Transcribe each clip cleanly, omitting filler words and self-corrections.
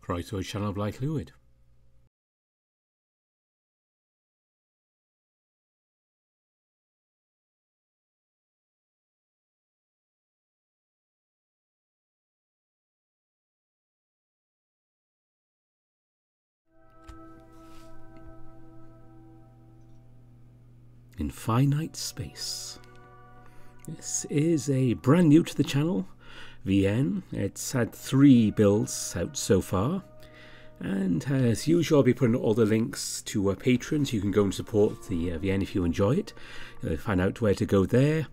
Right to a channel of light fluid. In Finite Space. This is a brand new to the channel, VN. It's had 3 builds out so far, and as usual I'll be putting all the links to patrons. You can go and support the VN if you enjoy it. Find out where to go there,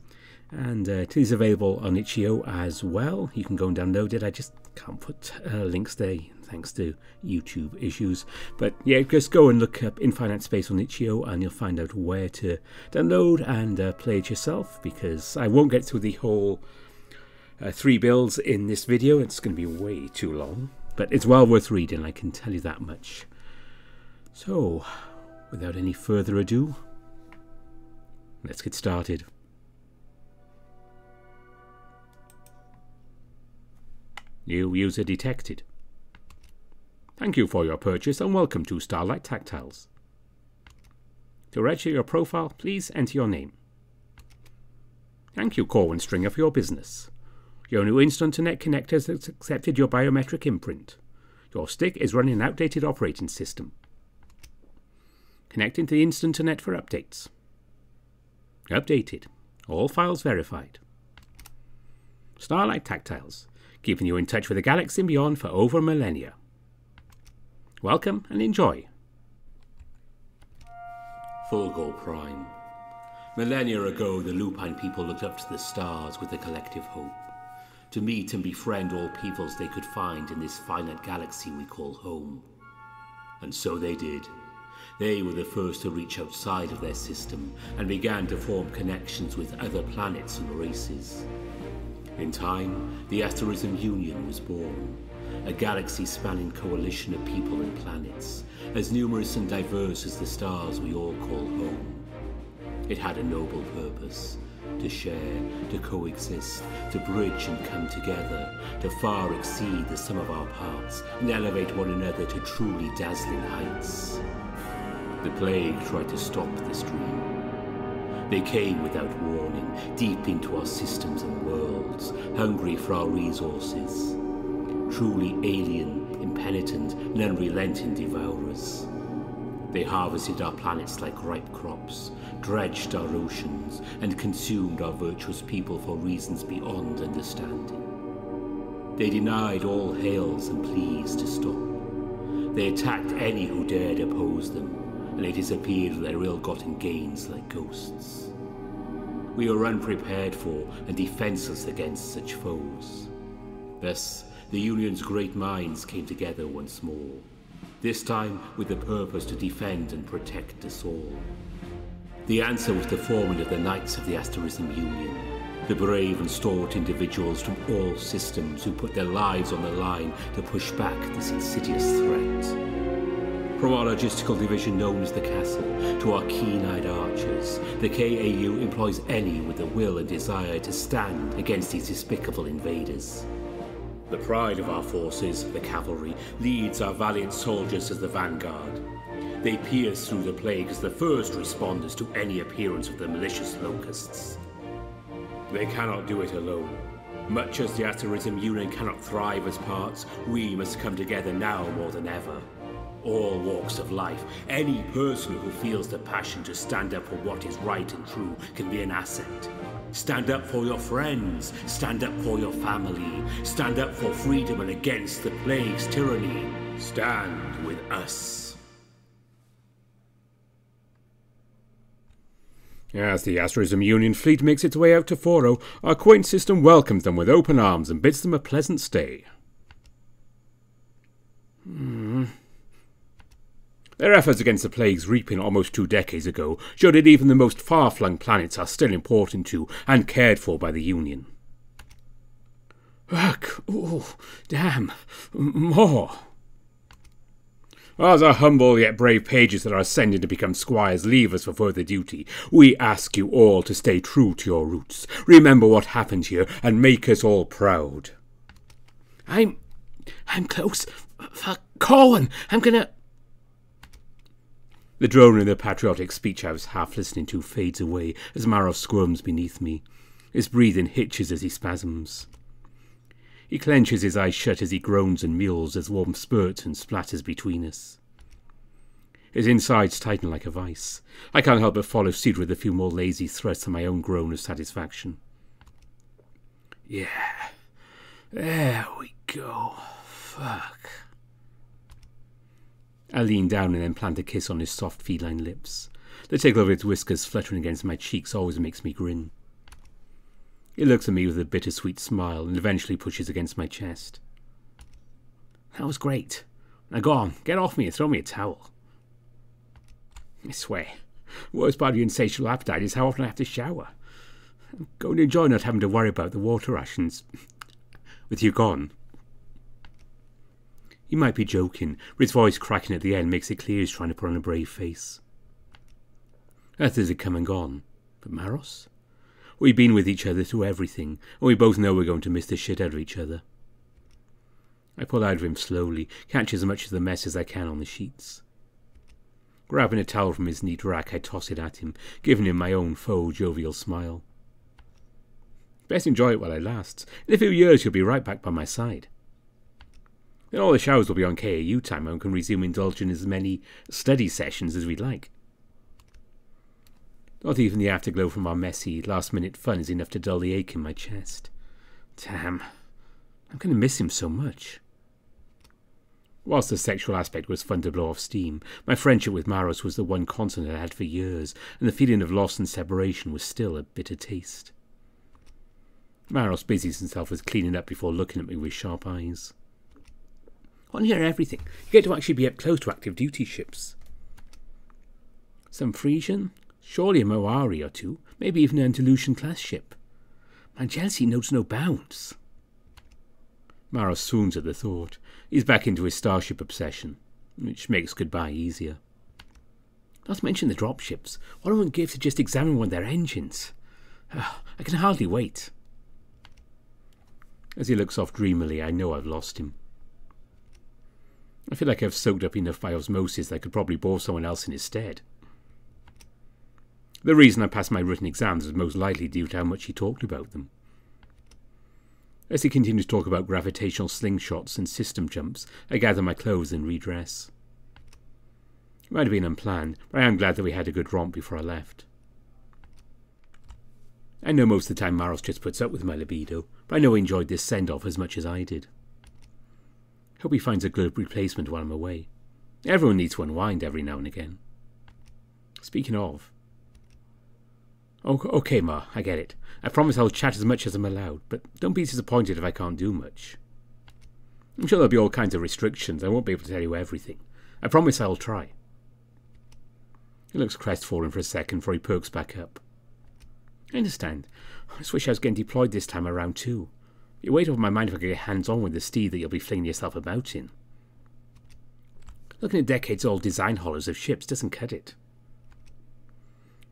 and it is available on itch.io as well. You can go and download it. I just can't put links there thanks to YouTube issues, but yeah, just go and look up Infinite Space on itch.io and you'll find out where to download and play it yourself, because I won't get through the whole 3 builds in this video. It's going to be way too long, but it's well worth reading, I can tell you that much. So without any further ado, let's get started. New user detected. Thank you for your purchase and welcome to Starlight Tactiles. To register your profile, please enter your name. Thank you, Corwin Stringer, for your business. Your new Internet connector has accepted your biometric imprint. Your stick is running an outdated operating system. Connecting to the Internet for updates. Updated. All files verified. Starlight Tactiles, keeping you in touch with the galaxy and beyond for over millennia. Welcome and enjoy. Fulgor Prime. Millennia ago, the Lupine people looked up to the stars with a collective hope, to meet and befriend all peoples they could find in this finite galaxy we call home. And so they did. They were the first to reach outside of their system and began to form connections with other planets and races. In time, the Asterism Union was born, a galaxy-spanning coalition of people and planets, as numerous and diverse as the stars we all call home. It had a noble purpose: to share, to coexist, to bridge and come together, to far exceed the sum of our parts, and elevate one another to truly dazzling heights. The plague tried to stop this dream. They came without warning, deep into our systems and worlds, hungry for our resources. Truly alien, impenitent, and unrelenting devourers. They harvested our planets like ripe crops, dredged our oceans, and consumed our virtuous people for reasons beyond understanding. They denied all hails and pleas to stop. They attacked any who dared oppose them, and they disappeared with their ill-gotten gains like ghosts. We were unprepared for and defenseless against such foes. Thus, the Union's great minds came together once more, this time with the purpose to defend and protect us all. The answer was the forming of the Knights of the Asterism Union, the brave and stalwart individuals from all systems who put their lives on the line to push back this insidious threat. From our logistical division known as the Castle to our keen-eyed archers, the KAU employs any with the will and desire to stand against these despicable invaders. The pride of our forces, the cavalry, leads our valiant soldiers as the vanguard. They pierce through the plague as the first responders to any appearance of the malicious locusts. They cannot do it alone. Much as the Asterism Union cannot thrive as parts, we must come together now more than ever. All walks of life, any person who feels the passion to stand up for what is right and true can be an asset. Stand up for your friends, stand up for your family, stand up for freedom and against the plague's tyranny. Stand with us. As the Asterism Union fleet makes its way out to Foro, our quaint system welcomes them with open arms and bids them a pleasant stay. Their efforts against the plague's reaping almost 2 decades ago show that even the most far-flung planets are still important to and cared for by the Union. Ugh, oh, damn, more. As our humble yet brave pages that are ascending to become squires leave us for further duty, we ask you all to stay true to your roots, remember what happened here, and make us all proud. I'm close. Fuck. Cohen, I'm gonna... The drone of the patriotic speech I was half listening to fades away as Maros squirms beneath me. His breathing hitches as he spasms. He clenches his eyes shut as he groans and mews as warmth spurts and splatters between us. His insides tighten like a vice. I can't help but follow suit with a few more lazy thrusts and my own groan of satisfaction. Yeah, there we go. Fuck. I lean down and then plant a kiss on his soft feline lips. The tickle of its whiskers fluttering against my cheeks always makes me grin. He looks at me with a bittersweet smile and eventually pushes against my chest. That was great. Now go on, get off me and throw me a towel. I swear, the worst part of your insatiable appetite is how often I have to shower. I'm going to enjoy not having to worry about the water rations. With you gone. He might be joking, but his voice cracking at the end makes it clear he's trying to put on a brave face. Others had come and gone, but Maros? We've been with each other through everything, and we both know we're going to miss the shit out of each other. I pull out of him slowly, catch as much of the mess as I can on the sheets. Grabbing a towel from his neat rack, I toss it at him, giving him my own faux jovial smile. Best enjoy it while it lasts. In a few years you'll be right back by my side. Then all the showers will be on KAU time and we can resume indulging in as many study sessions as we'd like. Not even the afterglow from our messy, last-minute fun is enough to dull the ache in my chest. Damn, I'm going to miss him so much. Whilst the sexual aspect was fun to blow off steam, my friendship with Maros was the one constant I had for years, and the feeling of loss and separation was still a bitter taste. Maros busies himself with cleaning up before looking at me with sharp eyes. I want to hear everything. You get to actually be up close to active duty ships. Some Frisian? Surely a Moari or two, maybe even an Andalusian-class ship. My jealousy knows no bounds. Maros swoons at the thought. He's back into his starship obsession, which makes goodbye easier. Not to mention the dropships. What I wouldn't give to just examine one of their engines. I can hardly wait. As he looks off dreamily, I know I've lost him. I feel like I've soaked up enough by osmosis that I could probably bore someone else in his stead. The reason I passed my written exams was most likely due to how much he talked about them. As he continued to talk about gravitational slingshots and system jumps, I gather my clothes and redress. It might have been unplanned, but I am glad that we had a good romp before I left. I know most of the time Maros just puts up with my libido, but I know he enjoyed this send-off as much as I did. Hope he finds a good replacement while I'm away. Everyone needs to unwind every now and again. Speaking of... Okay, Ma, I get it. I promise I'll chat as much as I'm allowed, but don't be disappointed if I can't do much. I'm sure there'll be all kinds of restrictions. I won't be able to tell you everything. I promise I'll try. He looks crestfallen for a second before he perks back up. I understand. I just wish I was getting deployed this time around too. You wait over my mind if I could get hands-on with the steed that you'll be flinging yourself about in. Looking at decades-old design hollows of ships doesn't cut it.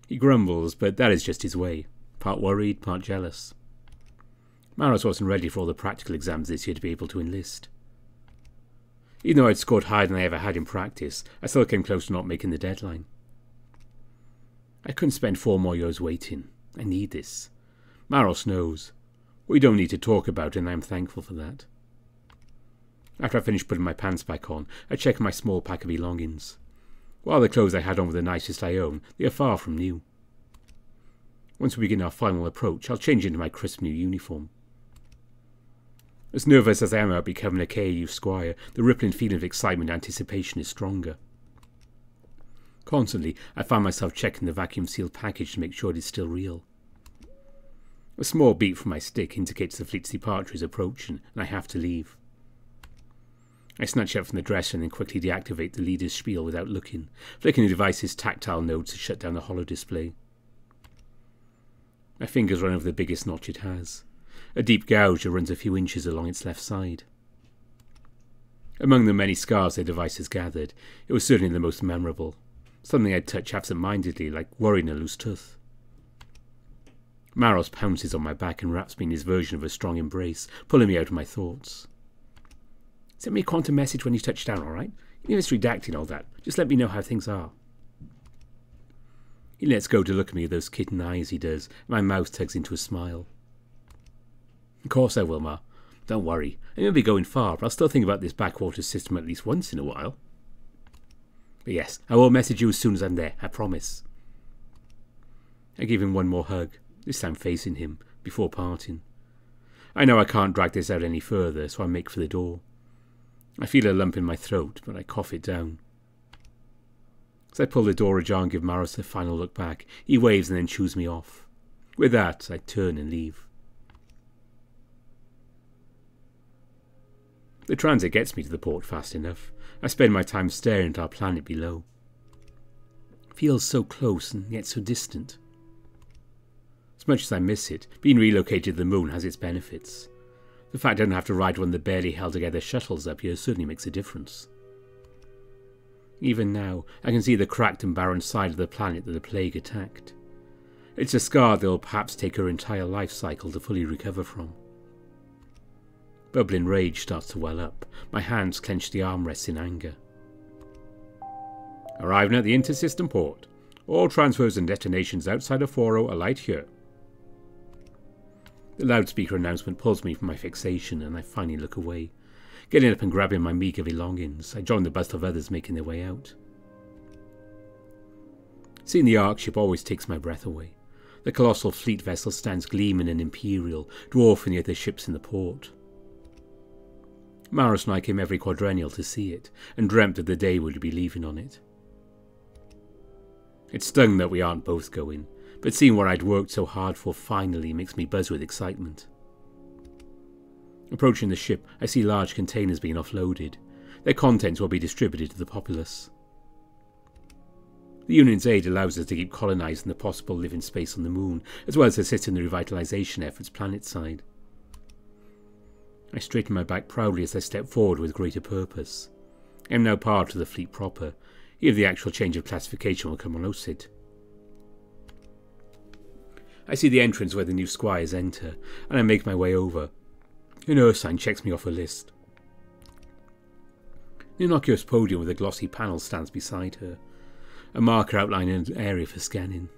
He grumbles, but that is just his way. Part worried, part jealous. Maros wasn't ready for all the practical exams this year to be able to enlist. Even though I'd scored higher than I ever had in practice, I still came close to not making the deadline. I couldn't spend 4 more years waiting. I need this. Maros knows. We don't need to talk about it, and I'm thankful for that. After I finished putting my pants back on, I checked my small pack of belongings. While the clothes I had on were the nicest I own, they are far from new. Once we begin our final approach, I'll change into my crisp new uniform. As nervous as I am about becoming a KAU squire, the rippling feeling of excitement and anticipation is stronger. Constantly, I find myself checking the vacuum-sealed package to make sure it is still real. A small beep from my stick indicates the fleet's departure is approaching, and I have to leave. I snatch up from the dresser and then quickly deactivate the leader's spiel without looking, flicking the device's tactile nodes to shut down the holo display. My fingers run over the biggest notch it has, a deep gouge that runs a few inches along its left side. Among the many scars the device has gathered, it was certainly the most memorable, something I'd touch absent-mindedly like worrying a loose tooth. Maros pounces on my back and wraps me in his version of a strong embrace, pulling me out of my thoughts. Send me a quantum message when you touch down, alright? Even if it's redacting all that, just let me know how things are. He lets go to look at me with those kitten eyes he does, and my mouth tugs into a smile. Of course I will, Ma. Don't worry. I won't be going far, but I'll still think about this backwater system at least once in a while. But yes, I will message you as soon as I'm there, I promise. I give him one more hug, this time facing him, before parting. I know I can't drag this out any further, so I make for the door. I feel a lump in my throat, but I cough it down. As I pull the door ajar and give Maros a final look back, he waves and then shoos me off. With that, I turn and leave. The transit gets me to the port fast enough. I spend my time staring at our planet below. It feels so close and yet so distant. As much as I miss it, being relocated to the moon has its benefits. The fact I don't have to ride one of the barely held together shuttles up here certainly makes a difference. Even now, I can see the cracked and barren side of the planet that the plague attacked. It's a scar that will perhaps take her entire life cycle to fully recover from. Bubbling rage starts to well up. My hands clench the armrests in anger. Arriving at the intersystem port. All transfers and detonations outside of 40 alight here. The loudspeaker announcement pulls me from my fixation, and I finally look away. Getting up and grabbing my meagre belongings, I join the bust of others making their way out. Seeing the Ark ship always takes my breath away. The colossal fleet vessel stands gleaming and imperial, dwarfing the other ships in the port. Maros and I came every quadrennial to see it, and dreamt of the day we'd be leaving on it. It stung that we aren't both going, but seeing what I'd worked so hard for finally makes me buzz with excitement. Approaching the ship, I see large containers being offloaded. Their contents will be distributed to the populace. The Union's aid allows us to keep colonising the possible living space on the moon, as well as assist in the revitalisation efforts planetside. I straighten my back proudly as I step forward with greater purpose. I am now part of the fleet proper, even if the actual change of classification will come on OSID. I see the entrance where the new squires enter, and I make my way over. An Ursine checks me off a list. The innocuous podium with a glossy panel stands beside her, a marker outlining an area for scanning.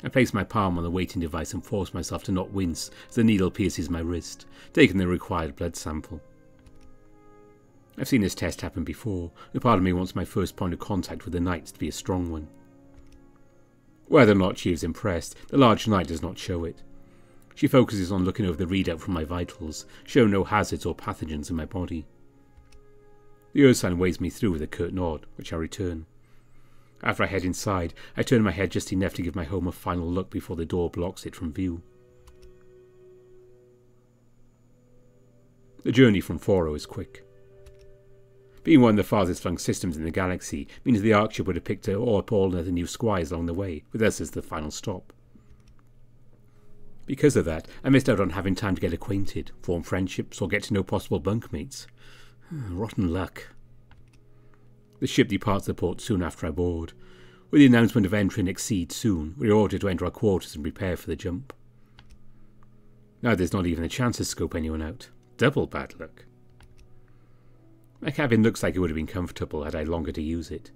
I place my palm on the weighting device and force myself to not wince as the needle pierces my wrist, taking the required blood sample. I've seen this test happen before, and part of me wants my first point of contact with the Knights to be a strong one. Whether or not she is impressed, the large Knight does not show it. She focuses on looking over the readout from my vitals, showing no hazards or pathogens in my body. The Ursine waves me through with a curt nod, which I return. After I head inside, I turn my head just enough to give my home a final look before the door blocks it from view. The journey from 40 is quick. Being one of the farthest flung systems in the galaxy means the Ark ship would have picked up all other new squires along the way, with us as the final stop. Because of that, I missed out on having time to get acquainted, form friendships, or get to know possible bunkmates. Rotten luck. The ship departs the port soon after I board. With the announcement of entering Exceed soon, we are ordered to enter our quarters and prepare for the jump. Now there's not even a chance to scope anyone out. Double bad luck. My cabin looks like it would have been comfortable had I longer to use it.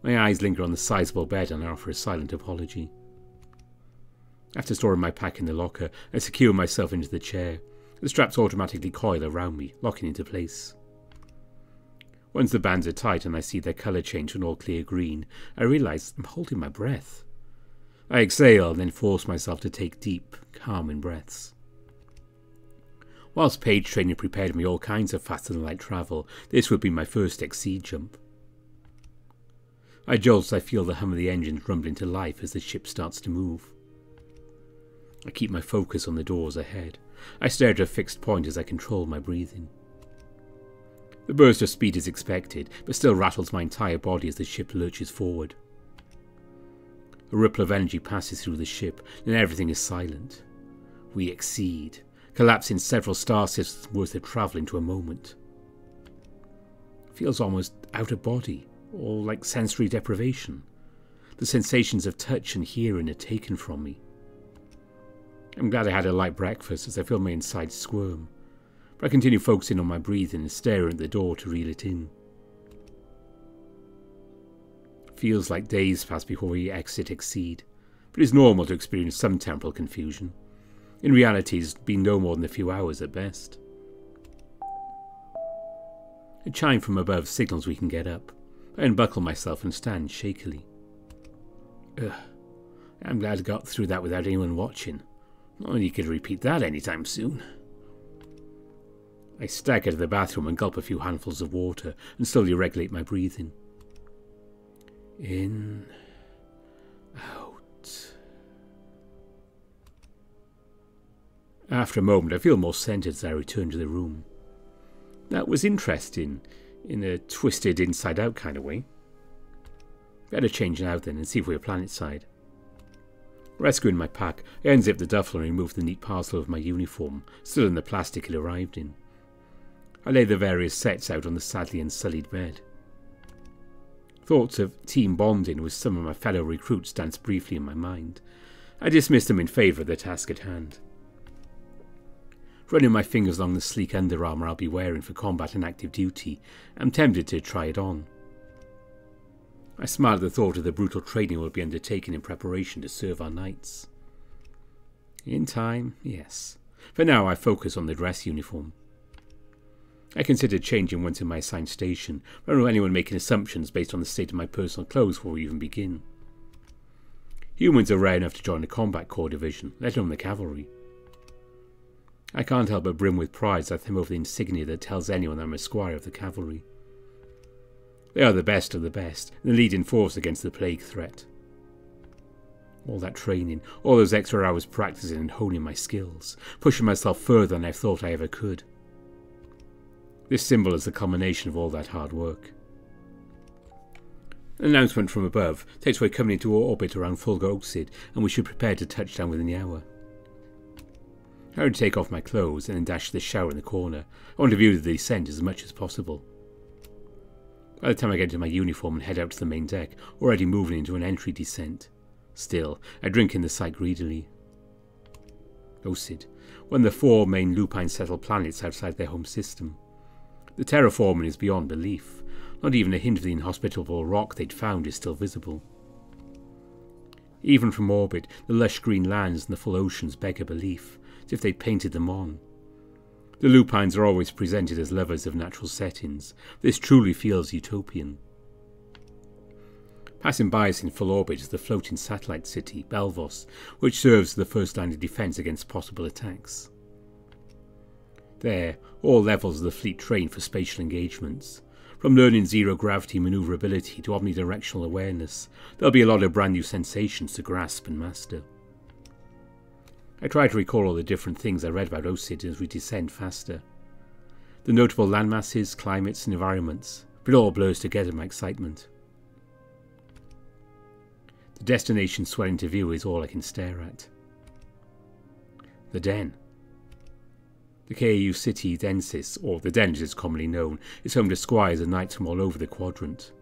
My eyes linger on the sizable bed and I offer a silent apology. After storing my pack in the locker, I secure myself into the chair. The straps automatically coil around me, locking into place. Once the bands are tight and I see their colour change to an all-clear green, I realise I'm holding my breath. I exhale and then force myself to take deep, calming breaths. Whilst page training prepared me all kinds of faster-than-light travel, this would be my first Exceed jump. I jolt as I feel the hum of the engines rumble into life as the ship starts to move. I keep my focus on the doors ahead. I stare at a fixed point as I control my breathing. The burst of speed is expected, but still rattles my entire body as the ship lurches forward. A ripple of energy passes through the ship, and everything is silent. We exceed, collapsing several star systems worth of travel into a moment. It feels almost out of body, or like sensory deprivation. The sensations of touch and hearing are taken from me. I'm glad I had a light breakfast as I feel my insides squirm. but I continue focusing on my breathing and staring at the door to reel it in. Feels like days pass before we exceed, but it's normal to experience some temporal confusion. In reality, it's been no more than a few hours at best. A chime from above signals we can get up. I unbuckle myself and stand shakily. I'm glad I got through that without anyone watching. Not that you could repeat that anytime soon. I stagger to the bathroom and gulp a few handfuls of water and slowly regulate my breathing. In, out. After a moment, I feel more centered as I return to the room. That was interesting, in a twisted inside-out kind of way. Better change now then and see if we're planetside. Rescuing my pack, I unzip the duffel and remove the neat parcel of my uniform, still in the plastic it arrived in. I lay the various sets out on the sadly unsullied bed. Thoughts of team bonding with some of my fellow recruits danced briefly in my mind. I dismissed them in favour of the task at hand. Running my fingers along the sleek under armour I'll be wearing for combat and active duty, I'm tempted to try it on. I smile at the thought of the brutal training we'll be undertaking in preparation to serve our knights. In time, yes. For now I focus on the dress uniform. I considered changing once in my assigned station, but I don't know anyone making assumptions based on the state of my personal clothes before we even begin. Humans are rare enough to join the Combat Corps division, let alone the cavalry. I can't help but brim with pride as I thumb over the insignia that tells anyone I'm a squire of the cavalry. They are the best of the best, and the leading force against the plague threat. All that training, all those extra hours practicing and honing my skills, pushing myself further than I thought I ever could. This symbol is the culmination of all that hard work. An announcement from above takes we're coming into orbit around Fulgur Oxid, and we should prepare to touch down within the hour. I would take off my clothes and then dash to the shower in the corner. I want to view the descent as much as possible. By the time I get into my uniform and head out to the main deck, already moving into an entry descent. Still, I drink in the sight greedily. Osid, one of the 4 main lupine-settled planets outside their home system. The terraforming is beyond belief. Not even a hint of the inhospitable rock they'd found is still visible. Even from orbit, the lush green lands and the full oceans beg a belief, as if they'd painted them on. The lupines are always presented as lovers of natural settings. This truly feels utopian. Passing by us in full orbit is the floating satellite city, Belvos, which serves as the first line of defence against possible attacks. There, all levels of the fleet train for spatial engagements. From learning zero-gravity manoeuvrability to omnidirectional awareness, there'll be a lot of brand new sensations to grasp and master. I try to recall all the different things I read about Osid as we descend faster. The notable landmasses, climates and environments, but it all blurs together in my excitement. The destination swelling to view is all I can stare at. The Den. The KAU city Densis, or the Den as it's commonly known, is home to squires and knights from all over the quadrant.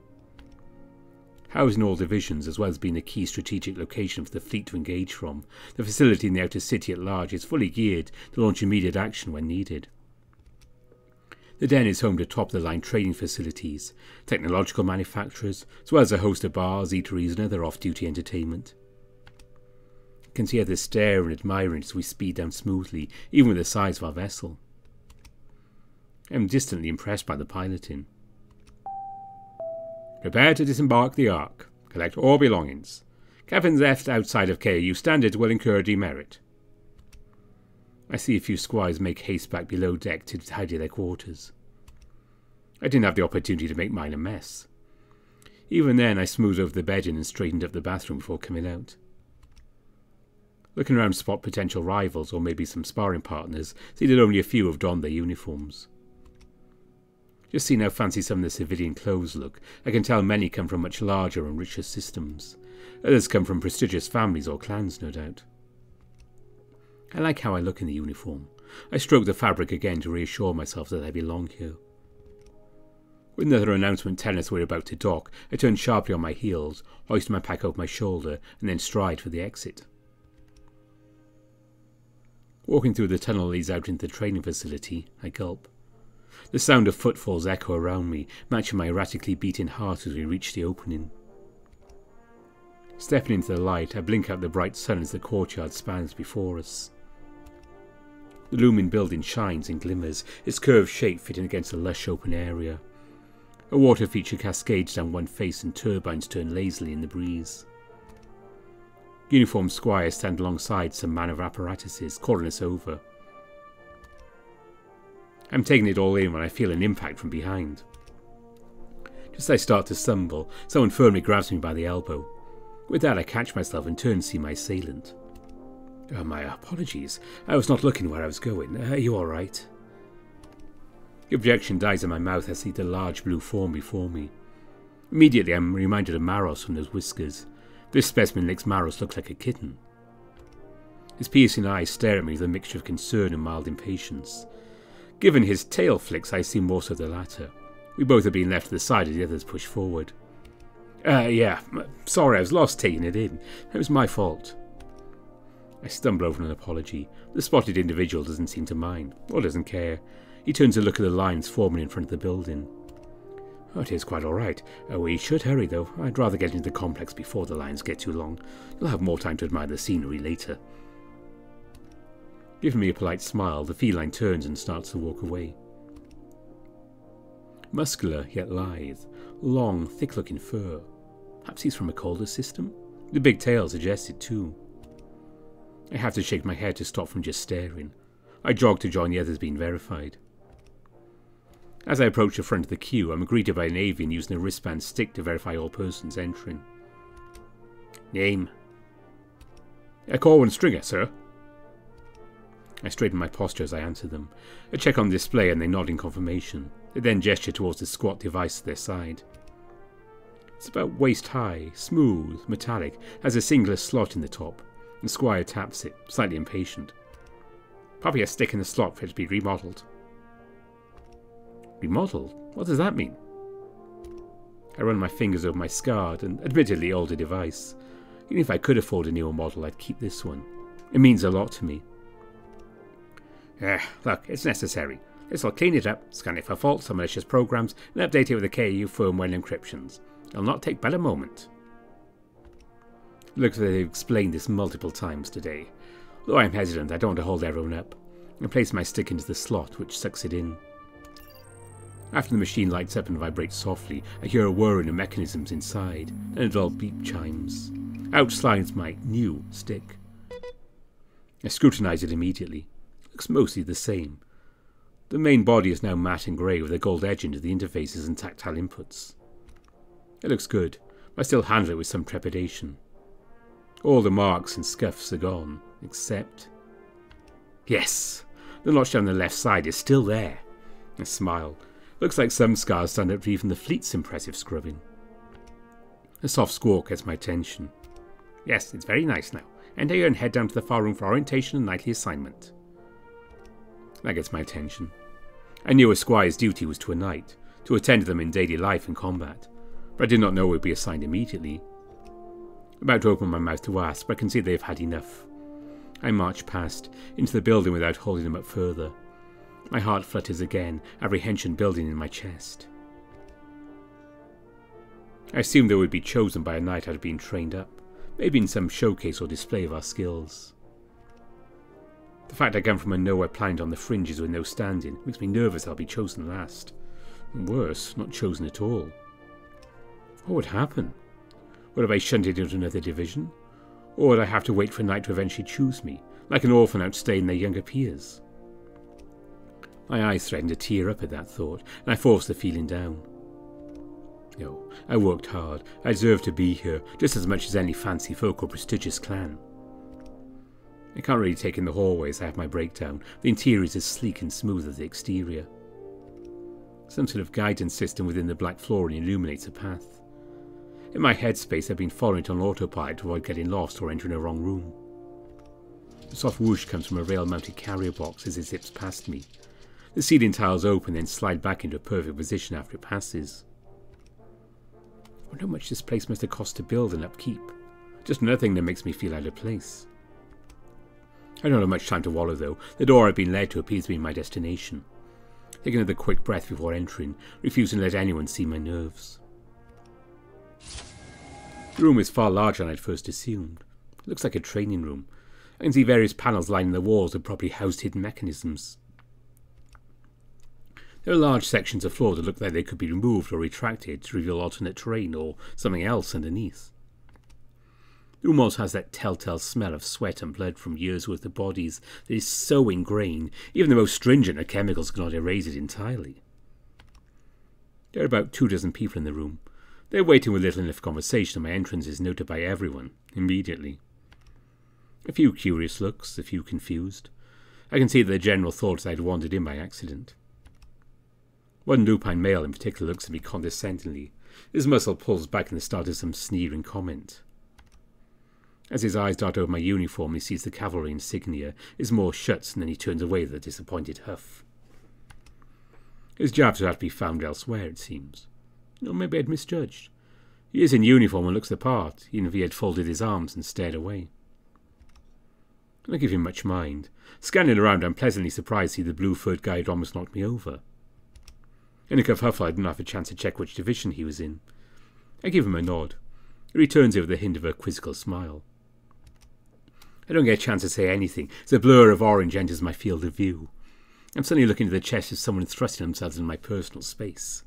Housing all divisions, as well as being a key strategic location for the fleet to engage from, the facility in the outer city at large is fully geared to launch immediate action when needed. The Den is home to top-of-the-line training facilities, technological manufacturers, as well as a host of bars, eateries and other off-duty entertainment. I can see others stare and admire as we speed down smoothly, even with the size of our vessel. I am distantly impressed by the piloting. Prepare to disembark the Ark. Collect all belongings. Cabins left outside of KAU standards will incur demerit. I see a few squires make haste back below deck to tidy their quarters. I didn't have the opportunity to make mine a mess. Even then I smoothed over the bedding and straightened up the bathroom before coming out. Looking around to spot potential rivals or maybe some sparring partners, see that only a few have donned their uniforms. Just seeing how fancy some of the civilian clothes look, I can tell many come from much larger and richer systems. Others come from prestigious families or clans, no doubt. I like how I look in the uniform. I stroke the fabric again to reassure myself that I belong here. With another announcement telling us we're about to dock, I turn sharply on my heels, hoist my pack over my shoulder, and then stride for the exit. Walking through the tunnel leads out into the training facility, I gulp. The sound of footfalls echo around me, matching my erratically beating heart as we reach the opening. Stepping into the light, I blink out the bright sun as the courtyard spans before us. The looming building shines and glimmers, its curved shape fitting against a lush open area. A water feature cascades down one face and turbines turn lazily in the breeze. Uniformed squires stand alongside some man of apparatuses, calling us over. I'm taking it all in when I feel an impact from behind. Just as I start to stumble, someone firmly grabs me by the elbow. With that, I catch myself and turn to see my assailant. My apologies. I was not looking where I was going. Are you all right? The objection dies in my mouth as I see the large blue form before me. Immediately, I'm reminded of Maros from those whiskers. This specimen makes Maros look like a kitten. His piercing eyes stare at me with a mixture of concern and mild impatience. Given his tail flicks, I see more so the latter. We both are being left to the side as the others push forward. Yeah, sorry, I was lost taking it in. It was my fault. I stumble over an apology. The spotted individual doesn't seem to mind, or doesn't care. He turns to look at the lines forming in front of the building. Oh, it is quite all right. We should hurry, though. I'd rather get into the complex before the lines get too long. You'll have more time to admire the scenery later. Giving me a polite smile, the feline turns and starts to walk away. Muscular yet lithe, long, thick-looking fur. Perhaps he's from a colder system? The big tail suggests it too. I have to shake my head to stop from just staring. I jog to join the others being verified. As I approach the front of the queue, I'm greeted by an avian using a wristband stick to verify all persons entering. Name? Corwin Stringer, sir. I straighten my posture as I answer them. I check on the display and they nod in confirmation. They then gesture towards the squat device at their side. It's about waist high, smooth, metallic, has a singular slot in the top, and Squire taps it, slightly impatient. Probably a stick in the slot for it to be remodelled. Remodelled? What does that mean? I run my fingers over my scarred and admittedly older device. Even if I could afford a newer model, I'd keep this one. It means a lot to me. Look, it's necessary. This will clean it up, scan it for faults or malicious programs, and update it with the KU firmware encryptions. It'll not take but a moment. Looks like they've explained this multiple times today. Though I'm hesitant, I don't want to hold everyone up. I place my stick into the slot, which sucks it in. After the machine lights up and vibrates softly, I hear a whirring of mechanisms inside, and a dull beep chimes. Out slides my new stick. I scrutinize it immediately. Looks mostly the same. The main body is now matte and grey with a gold edging to the interfaces and tactile inputs. It looks good, but I still handle it with some trepidation. All the marks and scuffs are gone, except... Yes! The notch down the left side is still there. I smile. Looks like some scars stand up to even the fleet's impressive scrubbing. A soft squawk gets my attention. Yes, it's very nice now. Enter here and head down to the far room for orientation and nightly assignment. That gets my attention. I knew a squire's duty was to a knight, to attend to them in daily life and combat, but I did not know it would be assigned immediately. About to open my mouth to ask, but I can see they have had enough. I march past, into the building without holding them up further. My heart flutters again, apprehension building in my chest. I assumed they would be chosen by a knight I'd been trained up, maybe in some showcase or display of our skills. The fact I come from a nowhere planet on the fringes with no standing makes me nervous I'll be chosen last. And worse, not chosen at all. What would happen? Would I be shunted into another division? Or would I have to wait for a knight to eventually choose me, like an orphan outstaying their younger peers? My eyes threatened to tear up at that thought, and I forced the feeling down. No, I worked hard. I deserved to be here, just as much as any fancy folk or prestigious clan. I can't really take in the hallways. I have my breakdown. The interior is as sleek and smooth as the exterior. Some sort of guidance system within the black flooring illuminates a path. In my headspace, I've been following it on autopilot to avoid getting lost or entering a wrong room. The soft whoosh comes from a rail-mounted carrier box as it zips past me. The ceiling tiles open, then slide back into a perfect position after it passes. I wonder how much this place must have cost to build and upkeep. Just another thing that makes me feel out of place. I don't have much time to wallow, though. The door I've been led to appears to be my destination. Take another quick breath before entering, refusing to let anyone see my nerves. The room is far larger than I'd first assumed. It looks like a training room. I can see various panels lining the walls that probably housed hidden mechanisms. There are large sections of floor that look like they could be removed or retracted to reveal alternate terrain or something else underneath. The room also has that telltale smell of sweat and blood from years' worth of bodies that is so ingrained, even the most stringent of chemicals cannot erase it entirely. There are about 24 people in the room. They're waiting with little enough conversation, and my entrance is noted by everyone, immediately. A few curious looks, a few confused. I can see that the general thought I had wandered in by accident. One lupine male in particular looks at me condescendingly. His muzzle pulls back in the start of some sneering comment. As his eyes dart over my uniform, he sees the cavalry insignia, his maw shuts, and then he turns away with a disappointed huff. His jabs would have to be found elsewhere, it seems. Or maybe I'd misjudged. He is in uniform and looks the part, even if he had folded his arms and stared away. I don't give him much mind. Scanning around, I'm pleasantly surprised to see the blue-furred guy had almost knocked me over. In a kerfuffle, I didn't have a chance to check which division he was in. I give him a nod. He returns it with a hint of a quizzical smile. I don't get a chance to say anything as a blur of orange enters my field of view. I'm suddenly looking into the chest of someone thrusting themselves into my personal space.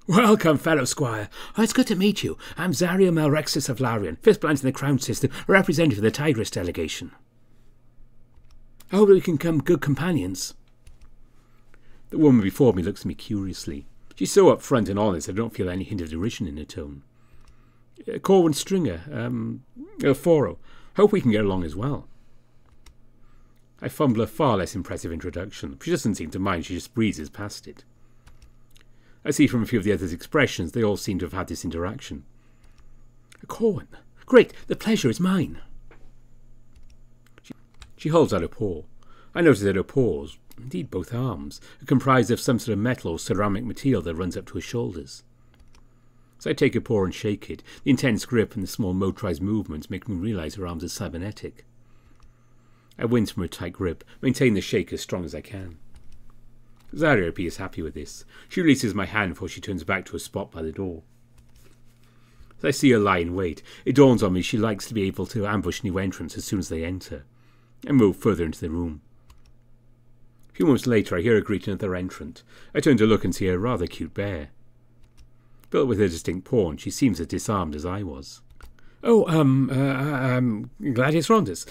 "Welcome, fellow squire. Oh, it's good to meet you. I'm Zaria Malrexis of Larian, 5th branch in the Crown System, representative of the Tigris delegation. I hope we can become good companions." The woman before me looks at me curiously. She's so upfront and honest I don't feel any hint of derision in her tone. "Corwin Stringer, Foro. Hope we can get along as well." I fumble a far less impressive introduction. She doesn't seem to mind, she just breezes past it. I see from a few of the others' expressions they all seem to have had this interaction. "Corwin, great, the pleasure is mine." She holds out a paw. I notice that her paws, indeed both arms, are comprised of some sort of metal or ceramic material that runs up to her shoulders. As I take her paw and shake it, the intense grip and the small motorized movements make me realize her arms are cybernetic. I wince from her tight grip, maintain the shake as strong as I can. Zaria appears happy with this. She releases my hand before she turns back to a spot by the door. As I see her lie in wait, it dawns on me she likes to be able to ambush new entrants as soon as they enter. I move further into the room. A few moments later I hear her greet another entrant. I turn to look and see a rather cute bear. Built with a distinct paunch, she seems as disarmed as I was. "Oh, Gladius Rondus,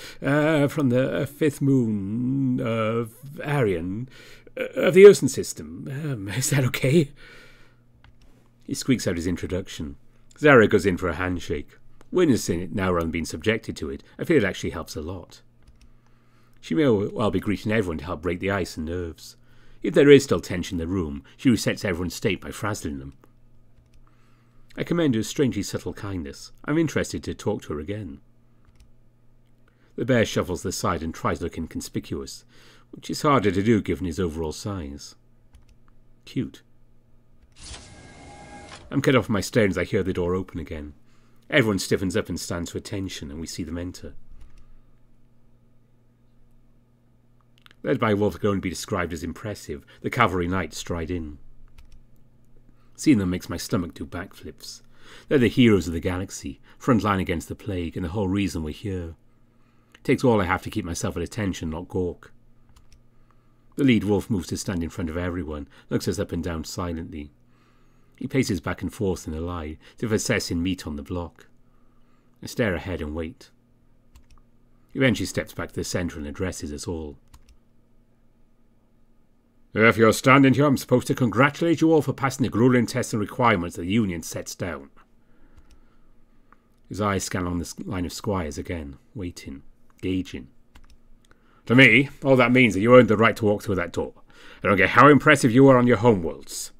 from the 5th moon of Arian, of the Ocean System. Is that okay?" He squeaks out his introduction. Zara goes in for a handshake. Witnessing it now rather than being subjected to it, I feel it actually helps a lot. She may well be greeting everyone to help break the ice and nerves. If there is still tension in the room, she resets everyone's state by frazzling them. I commend her strangely subtle kindness. I'm interested to talk to her again. The bear shuffles to the side and tries to look inconspicuous, which is harder to do given his overall size. Cute. I'm cut off my stare as I hear the door open again. Everyone stiffens up and stands to attention, and we see them enter. Led by what can only be described as impressive, the cavalry knights stride in. Seeing them makes my stomach do backflips. They're the heroes of the galaxy, front line against the plague, and the whole reason we're here. It takes all I have to keep myself at attention, not gawk. The lead wolf moves to stand in front of everyone, looks us up and down silently. He paces back and forth in a line, as if assessing meat on the block. I stare ahead and wait. He eventually steps back to the centre and addresses us all. "If you're standing here, I'm supposed to congratulate you all for passing the grueling tests and requirements that the Union sets down." His eyes scan on the line of squires again, waiting, gauging. "To me, all that means that you earned the right to walk through that door. I don't care how impressive you are on your homeworlds."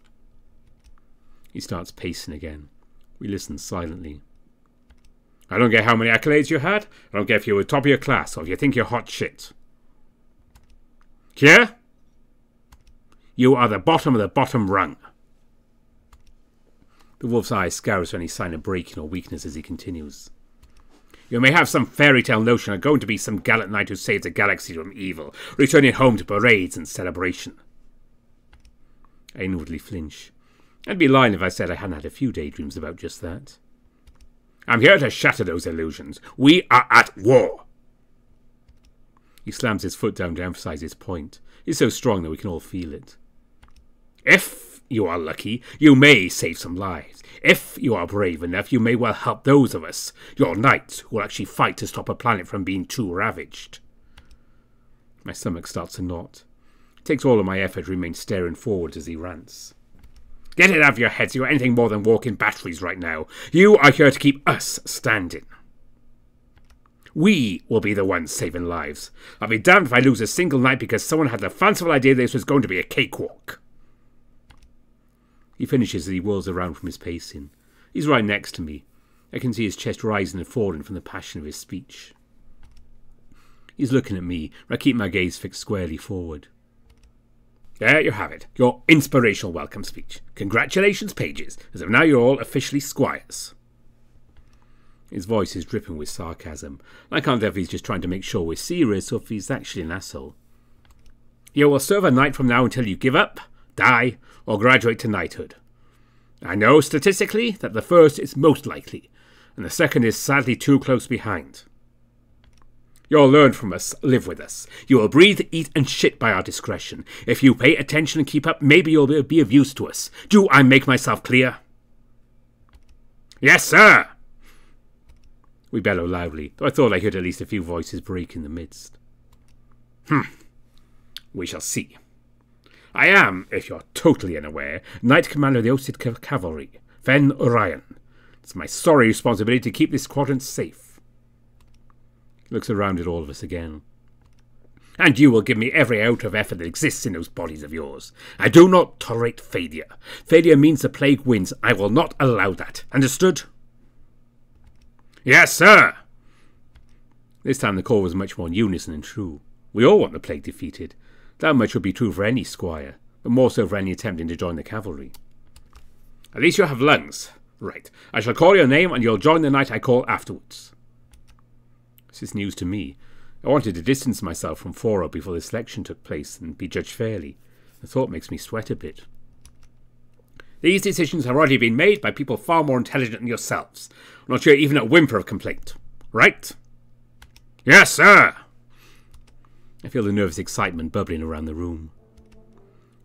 He starts pacing again. We listen silently. "I don't care how many accolades you had. I don't care if you were top of your class or if you think you're hot shit. Here? You are the bottom of the bottom rung." The wolf's eyes scours for any sign of breaking or weakness as he continues. You may have some fairy tale notion I'm going to be some gallant knight who saves the galaxy from evil, returning home to parades and celebration. I inwardly flinch. I'd be lying if I said I hadn't had a few daydreams about just that. I'm here to shatter those illusions. We are at war. He slams his foot down to emphasize his point. He's so strong that we can all feel it. If you are lucky, you may save some lives. If you are brave enough, you may well help those of us, your knights, who will actually fight to stop a planet from being too ravaged. My stomach starts to knot. It takes all of my effort to remain staring forward as he rants. Get it out of your heads, you are anything more than walking batteries right now. You are here to keep us standing. We will be the ones saving lives. I'll be damned if I lose a single night because someone had the fanciful idea this was going to be a cakewalk. He finishes as he whirls around from his pacing. He's right next to me. I can see his chest rising and falling from the passion of his speech. He's looking at me, but I keep my gaze fixed squarely forward. There you have it, your inspirational welcome speech. Congratulations, pages, as of now you're all officially squires. His voice is dripping with sarcasm. I can't tell if he's just trying to make sure we're serious or if he's actually an asshole. You will serve a knight from now until you give up, die, or graduate to knighthood. I know statistically that the first is most likely, and the second is sadly too close behind. You'll learn from us, live with us. You will breathe, eat, and shit by our discretion. If you pay attention and keep up, maybe you'll be of use to us. Do I make myself clear? Yes, sir! We bellow loudly, though I thought I heard at least a few voices break in the midst. We shall see. I am, if you're totally unaware, Knight Commander of the Ousted Cavalry, Fen Orion. It's my sorry responsibility to keep this quadrant safe. He looks around at all of us again. And you will give me every ounce of effort that exists in those bodies of yours. I do not tolerate failure. Failure means the plague wins. I will not allow that. Understood? Yes, sir! This time the call was much more unison and true. We all want the plague defeated. That much would be true for any squire, but more so for any attempting to join the cavalry. At least you have lungs. Right. I shall call your name and you'll join the knight I call afterwards. This is news to me. I wanted to distance myself from Foro before the selection took place and be judged fairly. The thought makes me sweat a bit. These decisions have already been made by people far more intelligent than yourselves. I'm not sure even a whimper of complaint. Right? Yes, sir! I feel the nervous excitement bubbling around the room.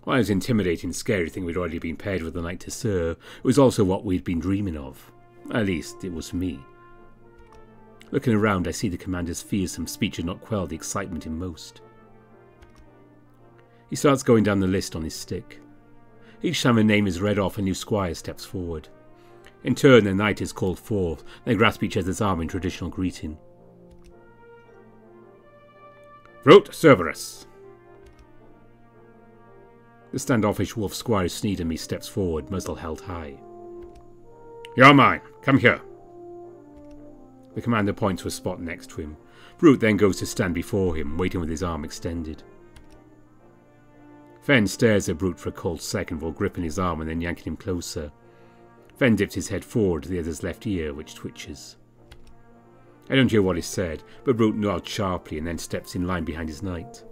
While it was an intimidating, scary thing we'd already been paired with the knight to serve, it was also what we'd been dreaming of. At least, it was me. Looking around, I see the commander's fearsome speech had not quelled the excitement in most. He starts going down the list on his stick. Each time a name is read off, a new squire steps forward. In turn, the knight is called forth. They grasp each other's arm in traditional greeting. Vrot Cerberus. The standoffish wolf squire Sneed and me steps forward, muzzle held high. You're mine. Come here. The commander points to a spot next to him. Brute then goes to stand before him, waiting with his arm extended. Fen stares at Brute for a cold second while gripping his arm and then yanking him closer. Fen dips his head forward to the other's left ear, which twitches. I don't hear what is said, but Brute nods sharply and then steps in line behind his knight.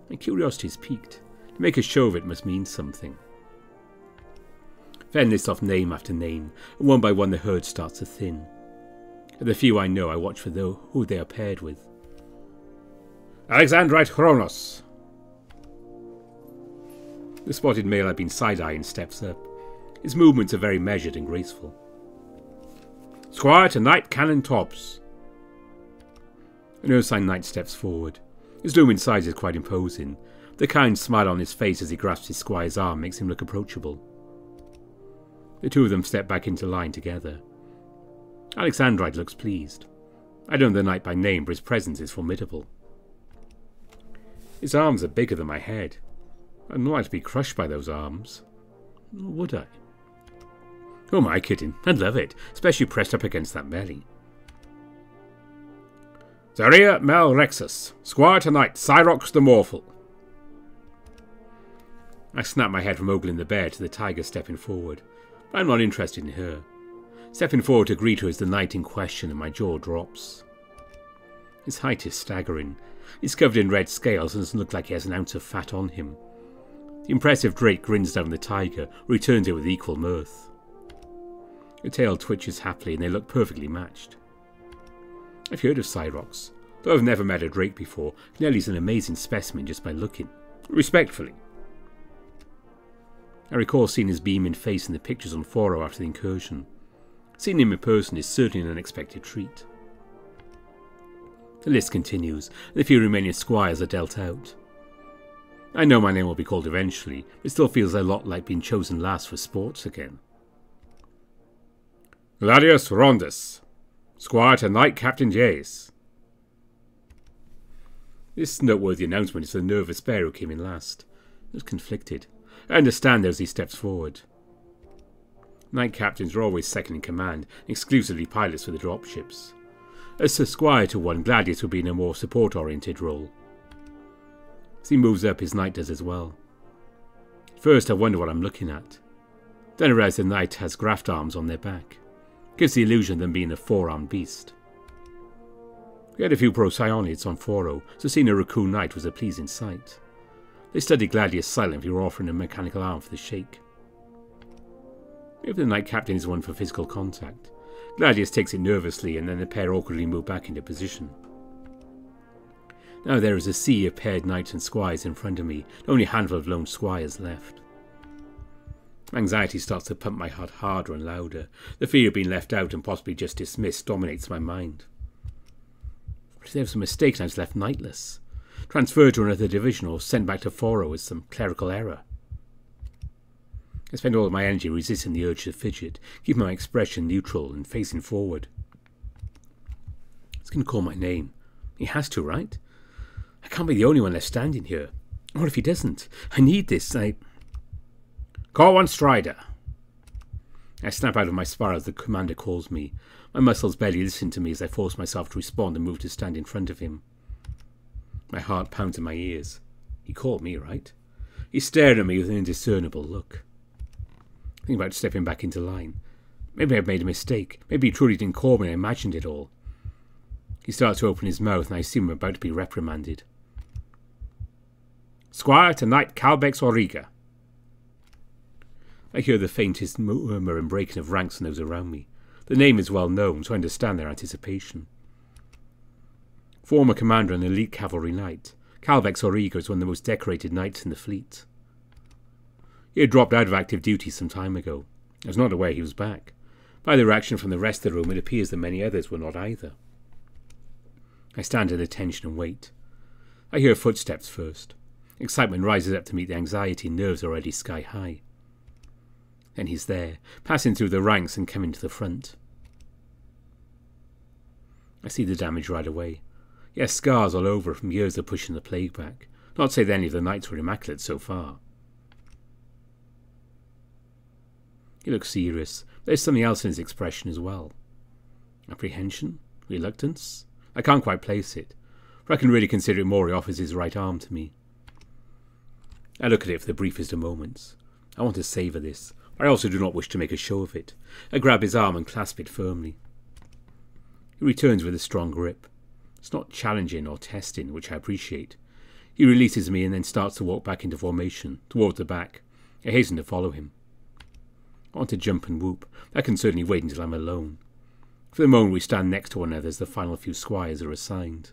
My curiosity is piqued. To make a show of it must mean something. Fen lists off name after name, and one by one the herd starts to thin. Of the few I know, I watch for who they are paired with. Alexandrite Chronos. The spotted male had been side-eyeing steps up. His movements are very measured and graceful. Squire to Knight Cannon Tops. An Ursine knight steps forward. His looming size is quite imposing. The kind smile on his face as he grasps his squire's arm makes him look approachable. The two of them step back into line together. Alexandrite looks pleased. I don't know the knight by name, but his presence is formidable. His arms are bigger than my head. I'd not like to be crushed by those arms. Or would I? Who am I kidding? I'd love it, especially pressed up against that belly. Zaria Mel Rexus, Squire to Knight, Cyrox the Morphle. I snap my head from ogling the bear to the tiger stepping forward, but I'm not interested in her. Stepping forward to greet her is the knight in question, and my jaw drops. His height is staggering. He's covered in red scales and doesn't look like he has an ounce of fat on him. The impressive Drake grins down the tiger, returns it with equal mirth. Her tail twitches happily and they look perfectly matched. I've heard of Cyrox, though I've never met a Drake before. Nelly's an amazing specimen just by looking. Respectfully. I recall seeing his beaming face in the pictures on Foro after the incursion. Seeing him in person is certainly an unexpected treat. The list continues, and a few remaining squires are dealt out. I know my name will be called eventually, but it still feels a lot like being chosen last for sports again. Gladius Rondus, Squire to Knight Captain Jace. This noteworthy announcement is the nervous bear who came in last. I was conflicted. I understand as he steps forward. Knight captains are always second in command, exclusively pilots for the dropships. As a squire to one, Gladius will be in a more support-oriented role. As he moves up, his knight does as well. First I wonder what I'm looking at. Then I realise the knight has graft arms on their back. Gives the illusion of them being a four-armed beast. We had a few procyonids on Foro, so seeing a raccoon knight was a pleasing sight. They studied Gladius silently, were offering a mechanical arm for the shake. If the knight captain is one for physical contact, Gladius takes it nervously and then the pair awkwardly move back into position. Now there is a sea of paired knights and squires in front of me, and only a handful of lone squires left. Anxiety starts to pump my heart harder and louder. The fear of being left out and possibly just dismissed dominates my mind. What if there was a mistake and I was left knightless? Transferred to another division or sent back to Foro as some clerical error? I spend all of my energy resisting the urge to fidget, keeping my expression neutral and facing forward. He's going to call my name. He has to, right? I can't be the only one left standing here. What if he doesn't? I need this. Call one Strider. I snap out of my spiral as the commander calls me. My muscles barely listen to me as I force myself to respond and move to stand in front of him. My heart pounds in my ears. He called me, right? He stared at me with an indiscernible look. Think about stepping back into line. Maybe I've made a mistake. Maybe he truly didn't call me and I imagined it all. He starts to open his mouth and I assume I'm about to be reprimanded. Squire to Knight Calbex or Riga. I hear the faintest murmur and breaking of ranks in those around me. The name is well known, so I understand their anticipation. Former commander and elite cavalry knight, Calbex or Riga is one of the most decorated knights in the fleet. He had dropped out of active duty some time ago. I was not aware he was back. By the reaction from the rest of the room, it appears that many others were not either. I stand at attention and wait. I hear footsteps first. Excitement rises up to meet the anxiety and nerves already sky high. Then he's there, passing through the ranks and coming to the front. I see the damage right away. He has scars all over from years of pushing the plague back. Not to say that any of the knights were immaculate so far. He looks serious. There's something else in his expression as well. Apprehension? Reluctance? I can't quite place it, for I can really consider it more he offers his right arm to me. I look at it for the briefest of moments. I want to savour this. I also do not wish to make a show of it. I grab his arm and clasp it firmly. He returns with a strong grip. It's not challenging or testing, which I appreciate. He releases me and then starts to walk back into formation, towards the back. I hasten to follow him. I want to jump and whoop. I can certainly wait until I'm alone. For the moment we stand next to one another as the final few squires are assigned.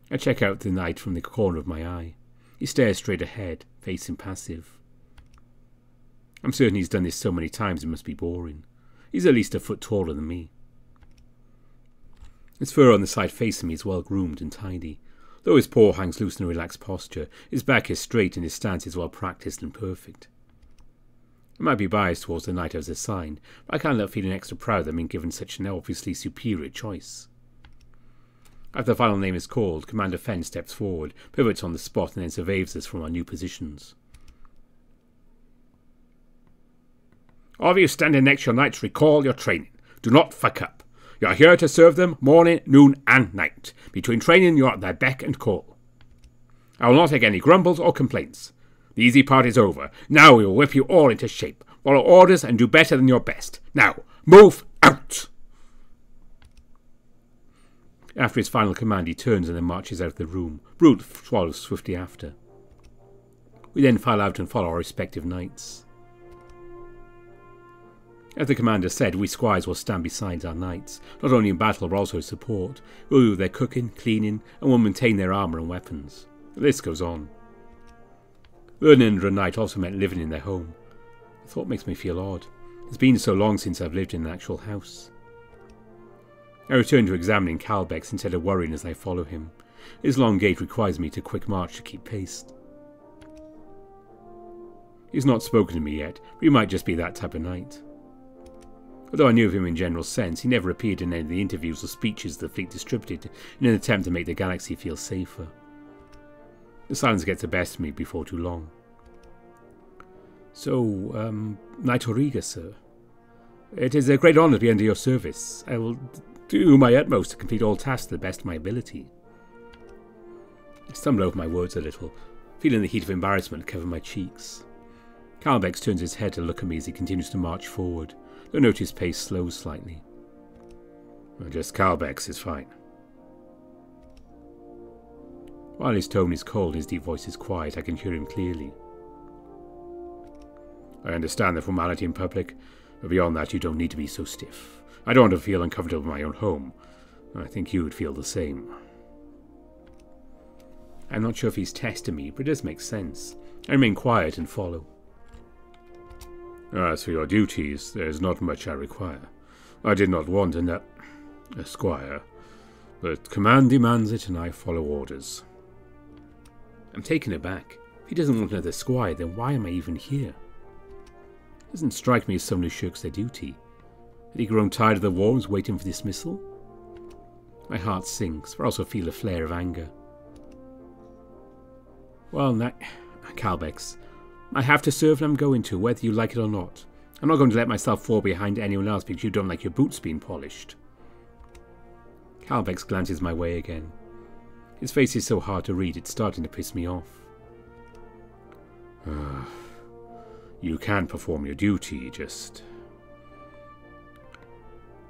I check out the knight from the corner of my eye. He stares straight ahead, face impassive. I'm certain he's done this so many times it must be boring. He's at least a foot taller than me. His fur on the side facing me is well groomed and tidy. Though his paw hangs loose in a relaxed posture, his back is straight and his stance is well practised and perfect. I might be biased towards the knight I was assigned, but I can't help feeling extra proud that I'm being given such an obviously superior choice. After the final name is called, Commander Fenn steps forward, pivots on the spot and then surveys us from our new positions. All of you standing next to your knights, recall your training. Do not fuck up. You are here to serve them morning, noon and night. Between training you are at their beck and call. I will not take any grumbles or complaints. The easy part is over. Now we will whip you all into shape. Follow orders and do better than your best. Now, move out! After his final command, he turns and then marches out of the room. Brute follows swiftly after. We then file out and follow our respective knights. As the commander said, we squires will stand beside our knights, not only in battle but also as support. We'll do their cooking, cleaning, and will maintain their armour and weapons. The list goes on. Learning under a knight also meant living in their home. The thought makes me feel odd. It's been so long since I've lived in an actual house. I return to examining Calbex instead of worrying as I follow him. His long gait requires me to quick march to keep pace. He's not spoken to me yet, but he might just be that type of knight. Although I knew of him in general sense, he never appeared in any of the interviews or speeches the fleet distributed in an attempt to make the galaxy feel safer. The silence gets the best of me before too long. So, Knight Auriga, sir. It is a great honour to be under your service. I will do my utmost to complete all tasks to the best of my ability. I stumble over my words a little, feeling the heat of embarrassment cover my cheeks. Calbex turns his head to look at me as he continues to march forward. Though note his pace slows slightly. Just Calbex is fine. While his tone is cold and his deep voice is quiet, I can hear him clearly. I understand the formality in public, but beyond that you don't need to be so stiff. I don't want to feel uncomfortable in my own home. I think you would feel the same. I'm not sure if he's testing me, but it does make sense. I remain quiet and follow. As for your duties, there is not much I require. I did not want a squire, but command demands it and I follow orders. I'm taken aback. If he doesn't want another squire, then why am I even here? It doesn't strike me as someone who shirks their duty. Had he grown tired of the war and was waiting for dismissal? My heart sinks, but I also feel a flare of anger. Well, Calbex, I have to serve and I'm going to, whether you like it or not. I'm not going to let myself fall behind anyone else because you don't like your boots being polished. Calbex glances my way again. His face is so hard to read, it's starting to piss me off. You can perform your duty, just...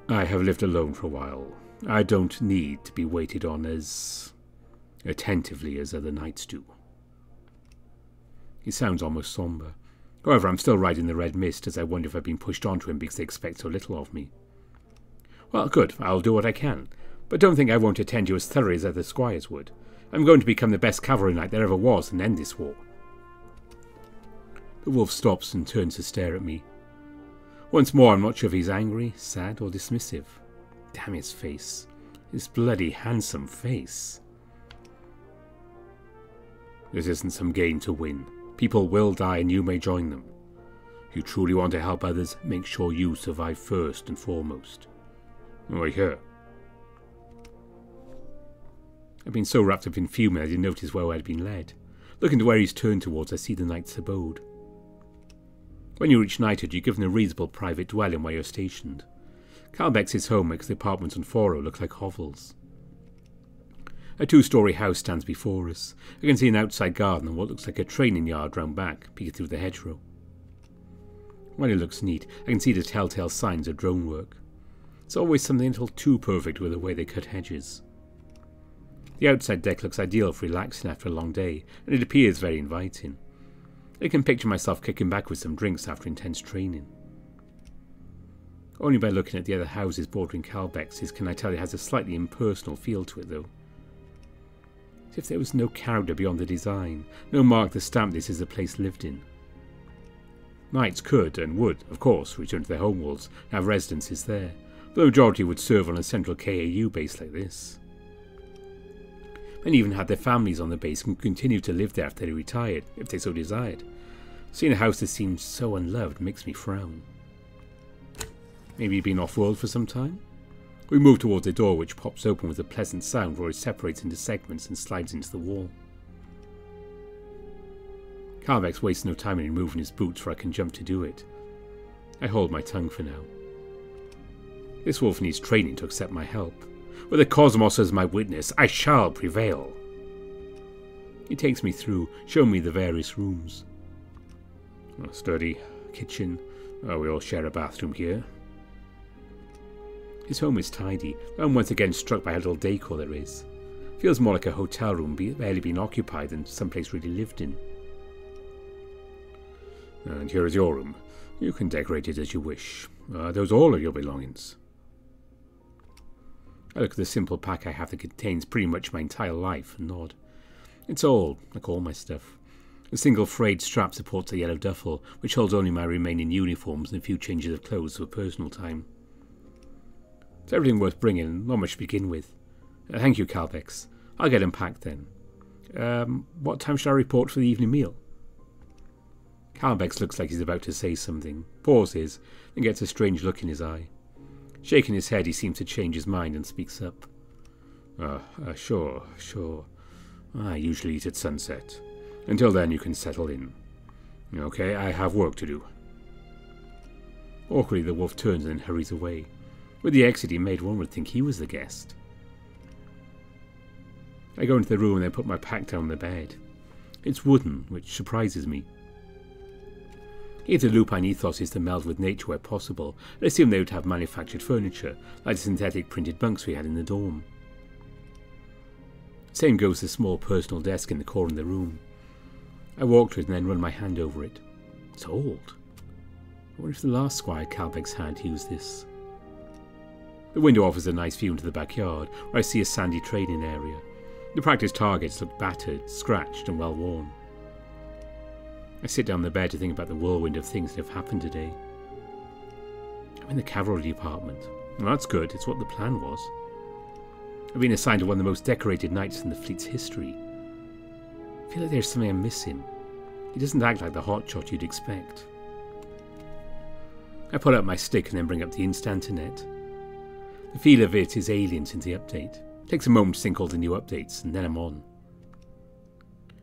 I have lived alone for a while. I don't need to be waited on as attentively as other knights do. He sounds almost sombre. However, I'm still riding the red mist as I wonder if I've been pushed onto him because they expect so little of me. Well, good, I'll do what I can. But don't think I won't attend you as thoroughly as other squires would. I'm going to become the best cavalry knight there ever was and end this war. The wolf stops and turns to stare at me. Once more, I'm not sure if he's angry, sad, or dismissive. Damn his face. His bloody handsome face. This isn't some game to win. People will die and you may join them. If you truly want to help others, make sure you survive first and foremost. Oh, here. I've been so wrapped up in fuming I didn't notice where I'd been led. Looking to where he's turned towards, I see the knight's abode. When you reach knighthood, you're given a reasonable private dwelling where you're stationed. Calbex's home makes the apartments on Foro look like hovels. A two-storey house stands before us. I can see an outside garden and what looks like a training yard round back, peeking through the hedgerow. While it looks neat, I can see the telltale signs of drone work. It's always something a little too perfect with the way they cut hedges. The outside deck looks ideal for relaxing after a long day, and it appears very inviting. I can picture myself kicking back with some drinks after intense training. Only by looking at the other houses bordering Calbex's can I tell it has a slightly impersonal feel to it, though. As if there was no character beyond the design, no mark to stamp this as a place lived in. Knights could, and would, of course, return to their homeworlds and have residences there, but the majority would serve on a central KAU base like this. Many even had their families on the base and continued to live there after they retired, if they so desired. Seeing a house that seems so unloved makes me frown. Maybe you've been off-world for some time? We move towards a door which pops open with a pleasant sound where it separates into segments and slides into the wall. Calbex wastes no time in removing his boots for I can jump to do it. I hold my tongue for now. This wolf needs training to accept my help. With the cosmos as my witness, I shall prevail. He takes me through, showing me the various rooms. A study, kitchen, Oh, we all share a bathroom here. His home is tidy, but I'm once again struck by how little decor there is. Feels more like a hotel room barely being occupied than someplace really lived in. And here is your room. You can decorate it as you wish. Those are all of your belongings. I look at the simple pack I have that contains pretty much my entire life and nod. It's old, like all my stuff. A single frayed strap supports a yellow duffel, which holds only my remaining uniforms and a few changes of clothes for personal time. It's everything worth bringing, and not much to begin with. Thank you, Calbex. I'll get unpacked then. What time should I report for the evening meal? Calbex looks like he's about to say something, pauses, and gets a strange look in his eye. Shaking his head, he seems to change his mind and speaks up. Sure. I usually eat at sunset. Until then, you can settle in. Okay, I have work to do. Awkwardly, the wolf turns and hurries away. With the exit he made, one would think he was the guest. I go into the room and then put my pack down on the bed. It's wooden, which surprises me. If the lupine ethos is to meld with nature where possible, I assume they would have manufactured furniture, like the synthetic printed bunks we had in the dorm. Same goes the small personal desk in the corner of the room. I walk to it and then run my hand over it. It's old. I wonder if the last squire Calbex had used this. The window offers a nice view into the backyard, where I see a sandy training area. The practice targets look battered, scratched and well worn. I sit down on the bed to think about the whirlwind of things that have happened today. I'm in the cavalry department. Well, that's good, it's what the plan was. I've been assigned to one of the most decorated knights in the fleet's history. I feel like there's something I'm missing. He doesn't act like the hotshot you'd expect. I pull out my stick and then bring up the Instantanet. The feel of it is alien since the update. It takes a moment to sync all the new updates, and then I'm on.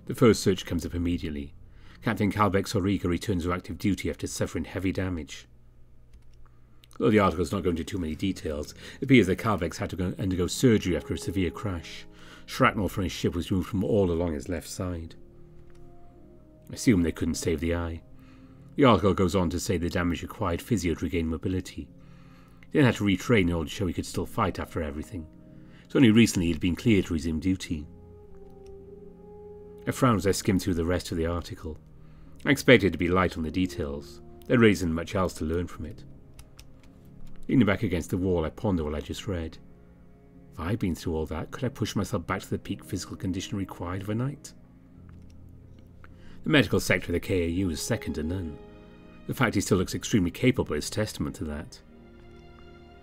The first search comes up immediately. Captain Calbex Origa returns to active duty after suffering heavy damage. Though the article does not go into too many details, it appears that Calbex had to undergo surgery after a severe crash. Shrapnel from his ship was removed from all along his left side. I assume they couldn't save the eye. The article goes on to say the damage required physio to regain mobility. He then had to retrain in order to show he could still fight after everything. It's only recently he had been cleared to resume duty. I frown as I skim through the rest of the article. I expected it to be light on the details. There isn't much else to learn from it. Leaning back against the wall, I ponder what I just read. If I'd been through all that, could I push myself back to the peak physical condition required of a knight? The medical sector of the KAU is second to none. The fact he still looks extremely capable is testament to that.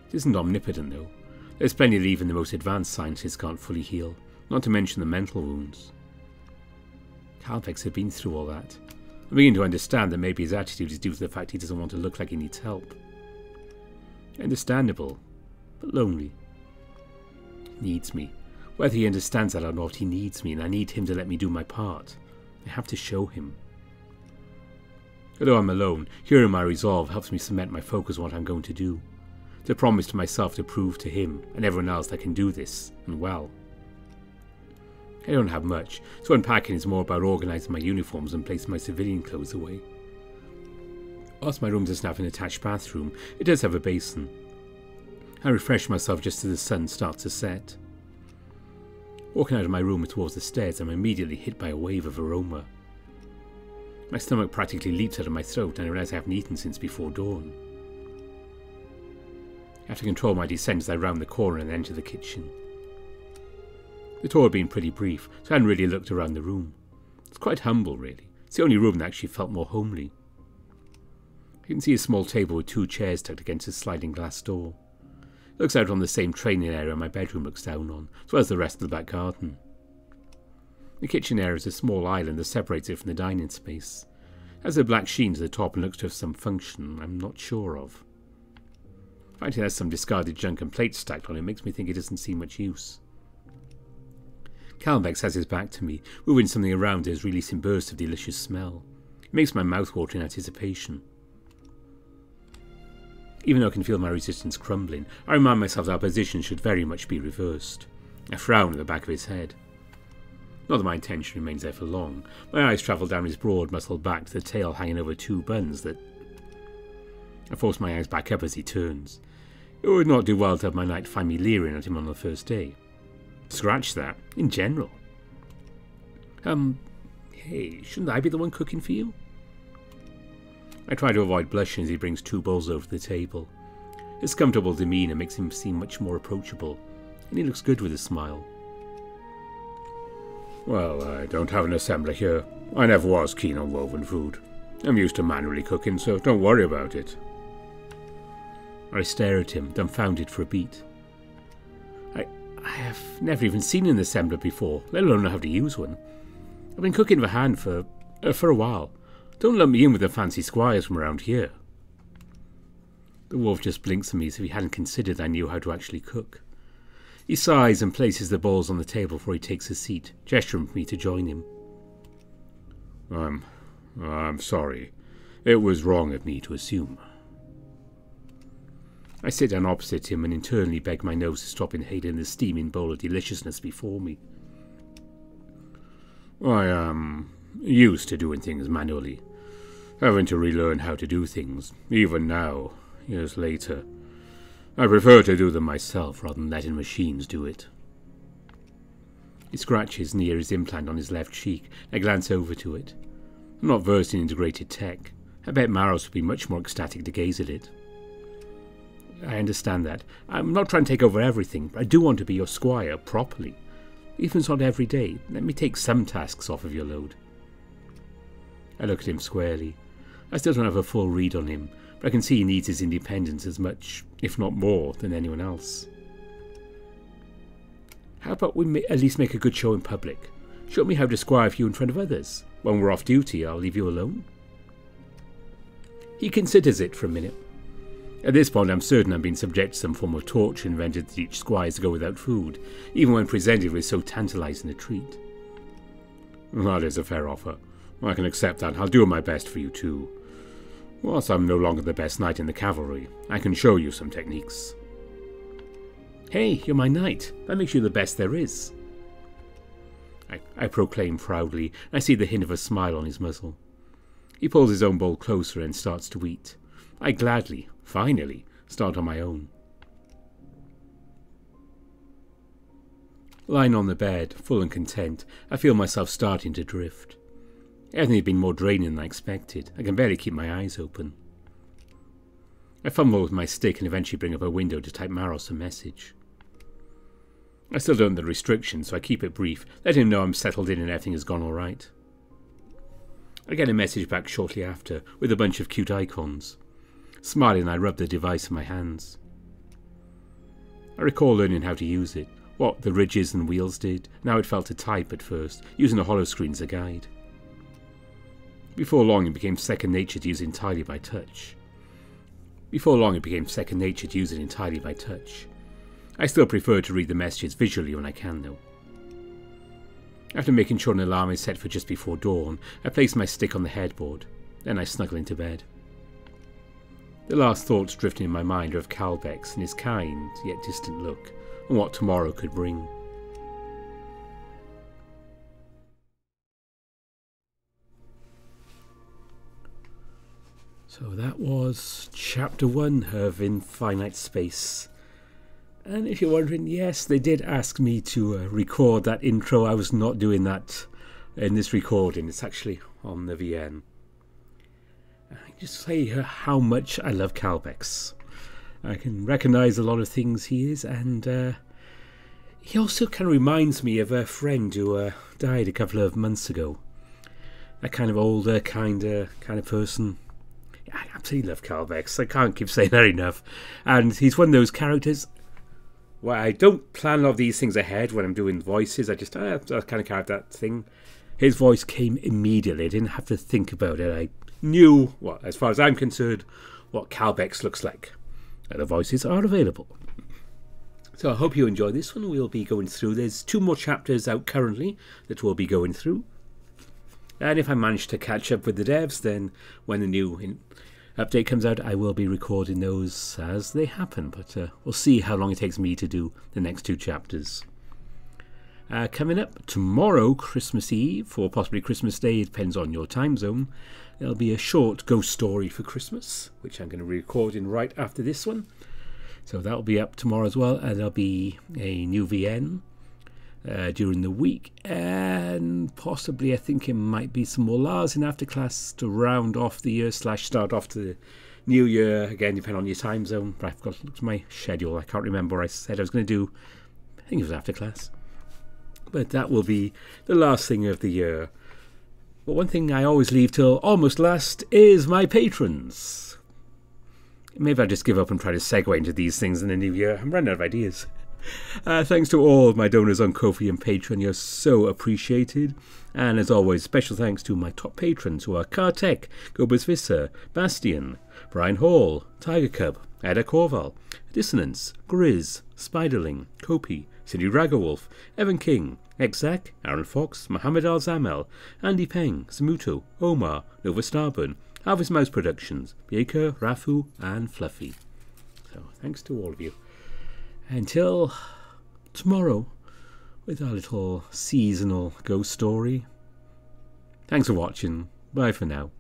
It isn't omnipotent, though. There's plenty that even the most advanced scientists can't fully heal, not to mention the mental wounds. Calbex had been through all that. I'm beginning to understand that maybe his attitude is due to the fact he doesn't want to look like he needs help. Understandable, but lonely. He needs me. Whether he understands that or not, he needs me, and I need him to let me do my part. I have to show him. Although I'm alone, hearing my resolve helps me cement my focus on what I'm going to do. To promise to myself to prove to him and everyone else that I can do this, and well. I don't have much, so unpacking is more about organising my uniforms and placing my civilian clothes away. Whilst my room doesn't have an attached bathroom, it does have a basin. I refresh myself just as the sun starts to set. Walking out of my room towards the stairs, I'm immediately hit by a wave of aroma. My stomach practically leaps out of my throat and I realise I haven't eaten since before dawn. I have to control my descent as I round the corner and enter the kitchen. The tour had been pretty brief, so I hadn't really looked around the room. It's quite humble, really. It's the only room that actually felt more homely. You can see a small table with 2 chairs tucked against a sliding glass door. It looks out on the same training area my bedroom looks down on, as well as the rest of the back garden. The kitchen area is a small island that separates it from the dining space. It has a black sheen to the top and looks to have some function I'm not sure of. The fact it has some discarded junk and plates stacked on it makes me think it doesn't see much use. Calbex has his back to me, moving something around as releasing bursts of delicious smell. It makes my mouth water in anticipation. Even though I can feel my resistance crumbling, I remind myself that our position should very much be reversed. I frown at the back of his head. Not that my attention remains there for long. My eyes travel down his broad, muscled back to the tail hanging over 2 buns that... I force my eyes back up as he turns. It would not do well to have my knight find me leering at him on the first day. Scratch that, in general. Hey, shouldn't I be the one cooking for you? I try to avoid blushing as he brings 2 bowls over the table. His comfortable demeanour makes him seem much more approachable, and he looks good with a smile. Well, I don't have an assembler here. I never was keen on woven food. I'm used to manually cooking, so don't worry about it. I stare at him, dumbfounded for a beat. I have never even seen an assembler before, let alone know how to use one. I've been cooking for hand for a while. Don't lump me in with the fancy squires from around here. The dwarf just blinks at me as if he hadn't considered I knew how to actually cook. He sighs and places the bowls on the table before he takes a seat, gesturing for me to join him. I'm sorry. It was wrong of me to assume. I sit down opposite him and internally beg my nose to stop inhaling the steaming bowl of deliciousness before me. I am used to doing things manually, having to relearn how to do things, even now, years later. I prefer to do them myself rather than letting machines do it. He scratches near his implant on his left cheek. I glance over to it. I'm not versed in integrated tech. I bet Maros would be much more ecstatic to gaze at it. I understand that. I'm not trying to take over everything, but I do want to be your squire properly. Even if it's not every day, let me take some tasks off of your load. I look at him squarely. I still don't have a full read on him, but I can see he needs his independence as much, if not more, than anyone else. How about we at least make a good show in public? Show me how to squire for you in front of others. When we're off duty, I'll leave you alone. He considers it for a minute. At this point, I'm certain I'm being subject to some form of torture invented to teach squires to go without food, even when presented with so tantalising a treat. That is a fair offer. I can accept that. I'll do my best for you too. Whilst I'm no longer the best knight in the cavalry, I can show you some techniques. Hey, you're my knight. That makes you the best there is. I proclaim proudly, and I see the hint of a smile on his muzzle. He pulls his own bowl closer and starts to eat. I gladly, finally, start on my own. Lying on the bed, full and content, I feel myself starting to drift. Everything had been more draining than I expected. I can barely keep my eyes open. I fumble with my stick and eventually bring up a window to type Maros a message. I still don't know the restrictions, so I keep it brief, let him know I'm settled in and everything has gone alright. I get a message back shortly after, with a bunch of cute icons. Smiling, I rub the device in my hands. I recall learning how to use it, what the ridges and wheels did, and how it felt to type at first, using a holoscreen as a guide. Before long, it became second nature to use it entirely by touch. I still prefer to read the messages visually when I can, though. After making sure an alarm is set for just before dawn, I place my stick on the headboard. Then I snuggle into bed. The last thoughts drifting in my mind are of Calbex and his kind, yet distant look, and what tomorrow could bring. So that was Chapter 1 of Finite Space. And if you're wondering, yes, they did ask me to record that intro. I was not doing that in this recording. It's actually on the VN. I just say how much I love Calbex. I can recognise a lot of things he is, and he also kind of reminds me of a friend who died a couple of months ago. That kind of older, kind of person. I absolutely love Calbex. I can't keep saying that enough. And he's one of those characters. Well, I don't plan a lot of these things ahead when I'm doing voices. I just kind of carve that thing. His voice came immediately. I didn't have to think about it. I knew, well, as far as I'm concerned, what Calbex looks like. The voices are available. So I hope you enjoy this one. We'll be going through. There's 2 more chapters out currently that we'll be going through. And if I manage to catch up with the devs, then when the new update comes out, I will be recording those as they happen. But we'll see how long it takes me to do the next 2 chapters. Coming up tomorrow, Christmas Eve, or possibly Christmas Day, it depends on your time zone, there'll be a short ghost story for Christmas, which I'm going to be recording right after this one. So that'll be up tomorrow as well, and there'll be a new VN during the week, and possibly I think it might be some more Lars in after class to round off the year / start off the new year, again depending on your time zone. But I've got to look at my schedule, I can't remember what I said I was going to do. I think it was after class. But that will be the last thing of the year. But one thing I always leave till almost last is my patrons. Maybe I'll just give up and try to segue into these things in the new year. I'm running out of ideas. Thanks to all my donors on Ko-fi and Patreon. You're so appreciated. And as always, special thanks to my top patrons who are Kartek, Gobus Visser, Bastian, Brian Hall, Tiger Cub, Ada Corval, Dissonance, Grizz, Spiderling, Kopi, Cindy Ragawolf, Evan King, Exac, Aaron Fox, Mohammed Al-Zamel, Andy Peng, Samuto, Omar, Nova Starburn, Harvest Mouse Productions, Baker, Rafu, and Fluffy. So thanks to all of you. Until tomorrow, with our little seasonal ghost story. Thanks for watching. Bye for now.